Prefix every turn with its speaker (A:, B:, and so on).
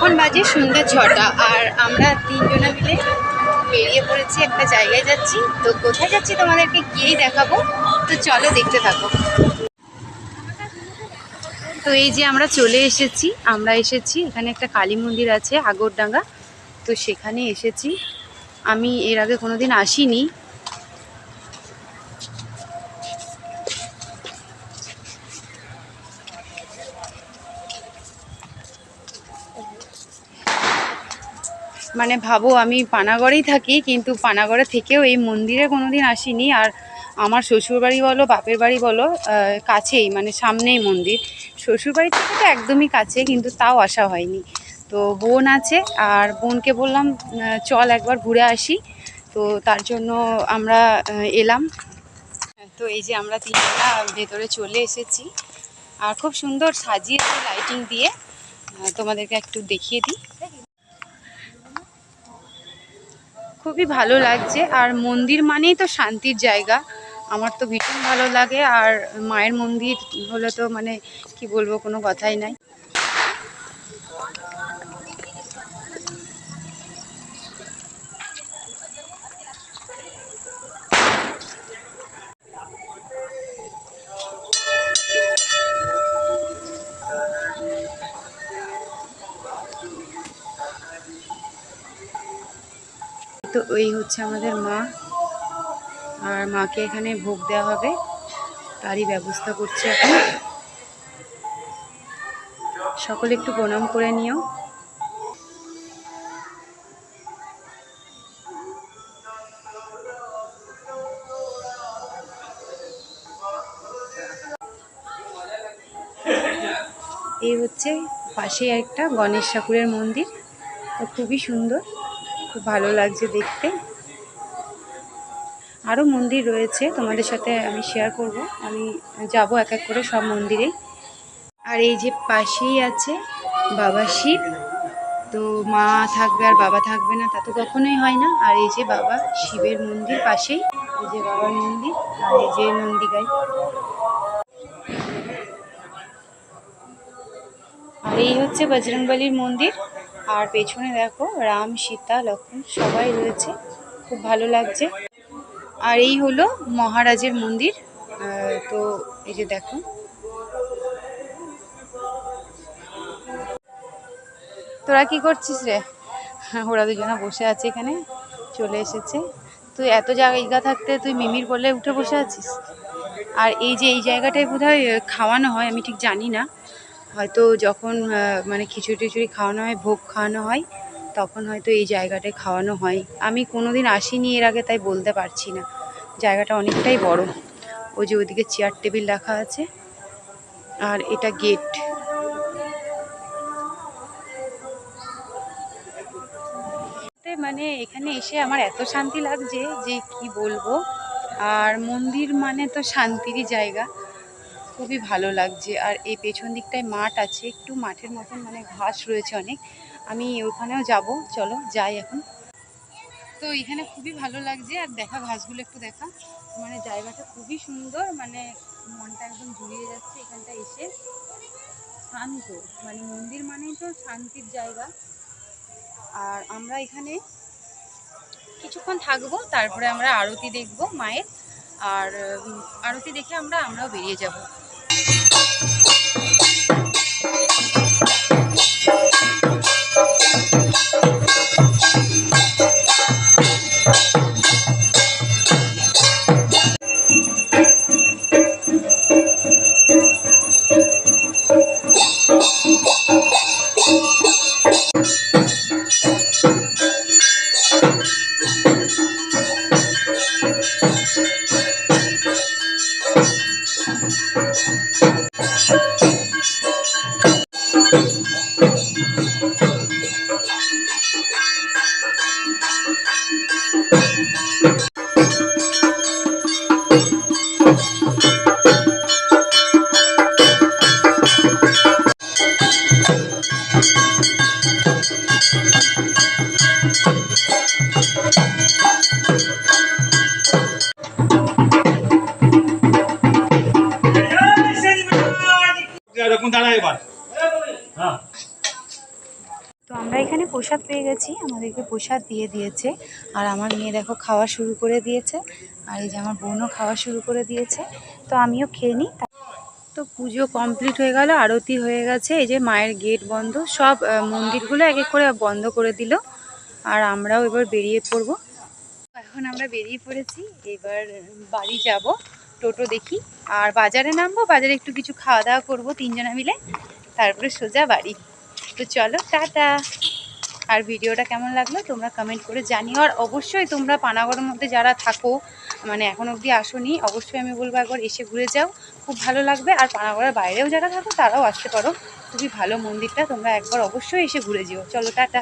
A: এখন বাজে সন্ধ্যা 6টা আর আমরা তিনজনে মিলে বেরিয়ে পড়েছি, একটা জায়গায় যাচ্ছি। তো কোথায় যাচ্ছি তোমাদেরকে গিয়েই দেখাবো, তো চলো দেখতে থাকো। তো এই যে আমরা চলে এসেছি, এখানে একটা কালী মন্দির আছে আগরডাঙ্গা, তো সেখানে এসেছি। আমি এর আগে কোনোদিন আসিনি। মানে ভাবো আমি পানাগড়েই থাকি, কিন্তু পানাগড়ে থেকেও এই মন্দিরে কোনোদিন আসিনি। আর আমার শ্বশুরবাড়ি বলো বাপের বাড়ি বলো কাছেই, মানে সামনেই মন্দির। শ্বশুরবাড়ি থেকে তো একদমই কাছে, কিন্তু তাও আসা হয়নি। তো বোন আছে, আর বোনকে বললাম চল একবার ঘুরে আসি, তো তার জন্য আমরা এলাম। তো এই যে আমরা তিনজনা ভেতরে চলে এসেছি, আর খুব সুন্দর সাজিয়েছে লাইটিং দিয়ে। তোমাদেরকে একটু দেখিয়ে দিই। খুবই ভালো লাগছে, আর মন্দির মানেই তো শান্তির জায়গা। আমার তো ভীষণ ভালো লাগে, আর মায়ের মন্দির হলে তো মানে কি বলবো, কোনো কথাই নাই। তো এই হচ্ছে আমাদের মা, আর মাকে এখানে ভোগ দেওয়া হবে, তারই ব্যবস্থা করছে এখন। সকলে একটু প্রণাম করে নিও। এই হচ্ছে পাশে একটা গণেশ ঠাকুরের মন্দির, তো খুবই সুন্দর, খুব ভালো লাগছে দেখতে। আরও মন্দির রয়েছে, তোমাদের সাথে আমি শেয়ার করব। আমি যাব এক এক করে সব মন্দিরেই। আর এই যে পাশেই আছে বাবা শিব, তো মা থাকবে আর বাবা থাকবে না তা তো কখনোই হয় না। আর এই যে বাবা শিবের মন্দির পাশেই, এই যে বাবার মন্দির, আর এই যে নন্দীগাই। আর এই হচ্ছে বজরংবলীর মন্দির, আর পেছনে দেখো রাম সীতা লক্ষ্মণ সবাই রয়েছে, খুব ভালো লাগছে। আর এই হলো মহারাজের মন্দির। তো এই যে দেখো, তোরা কি করছিস রে? ওরা দুজনা বসে আছে এখানে, চলে এসেছে। তুই এত জায়গা থাকতে তুই মিমির কোলে উঠে বসে আছিস। আর এই যে এই জায়গাটায় বোধহয় খাওয়ানো হয়, আমি ঠিক জানি না, হয়তো যখন মানে খিচুড়ি টিচুড়ি খাওয়ানো হয়, ভোগ খাওয়ানো হয়, তখন হয়তো এই জায়গাটায় খাওয়ানো হয়। আমি কোনোদিন আসিনি এর আগে, তাই বলতে পারছি না। জায়গাটা অনেকটাই বড়। ওই যে ওইদিকে চেয়ার টেবিল রাখা আছে, আর এটা গেট। মানে এখানে এসে আমার এত শান্তি লাগছে যে কি বলবো। আর মন্দির মানে তো শান্তিরই জায়গা, খুবই ভালো লাগছে। আর এই পেছন দিকটায় মাঠ আছে, একটু মাঠের মতন, মানে ঘাস রয়েছে অনেক। আমি ওখানেও যাব, চলো যাই এখন। তো এখানে খুবই ভালো লাগছে, আর দেখা ঘাসগুলো একটু দেখা, মানে জায়গাটা খুবই সুন্দর, মানে মনটা একদম জুড়িয়ে যাচ্ছে এখানটা এসে। শান্ত, মানে মন্দির মানেই তো শান্তির জায়গা। আর আমরা এখানে কিছুক্ষণ থাকবো, তারপরে আমরা আরতি দেখবো মায়ের, আর আরতি দেখে আমরাও বেরিয়ে যাব। তো আমরা এখানে প্রসাদ পেয়ে গেছি, আমাদেরকে প্রসাদ দিয়ে দিয়েছে। আর আমার মেয়ে দেখো খাওয়া শুরু করে দিয়েছে, আর এই যে আমার বোনও খাওয়া শুরু করে দিয়েছে। তো আমিও খেয়ে নিই। তো পুজো কমপ্লিট হয়ে গেল, আরতি হয়ে গেছে। এই যে মায়ের গেট বন্ধ, সব মন্দিরগুলো এক এক করে বন্ধ করে দিল। আর আমরাও এবার বেরিয়ে পড়ব। এখন আমরা বেরিয়ে পড়েছি, এবার বাড়ি যাব। টোটো দেখি আর বাজারে নামবো, বাজারে একটু কিছু খাওয়া দাওয়া করবো তিনজনা মিলে, তারপরে সোজা বাড়ি। তো চলো, টাটা। আর ভিডিওটা কেমন লাগলো তোমরা কমেন্ট করে জানিও। আর অবশ্যই তোমরা পানাগড়ের মধ্যে যারা থাকো, মানে এখন অবধি আসোনি, অবশ্যই আমি বলবো একবার এসে ঘুরে যাও, খুব ভালো লাগবে। আর পানাগড়ের বাইরেও যারা থাকো তারাও আসতে পারো, খুবই ভালো মন্দিরটা, তোমরা একবার অবশ্যই এসে ঘুরে যেও। চলো, টাটা।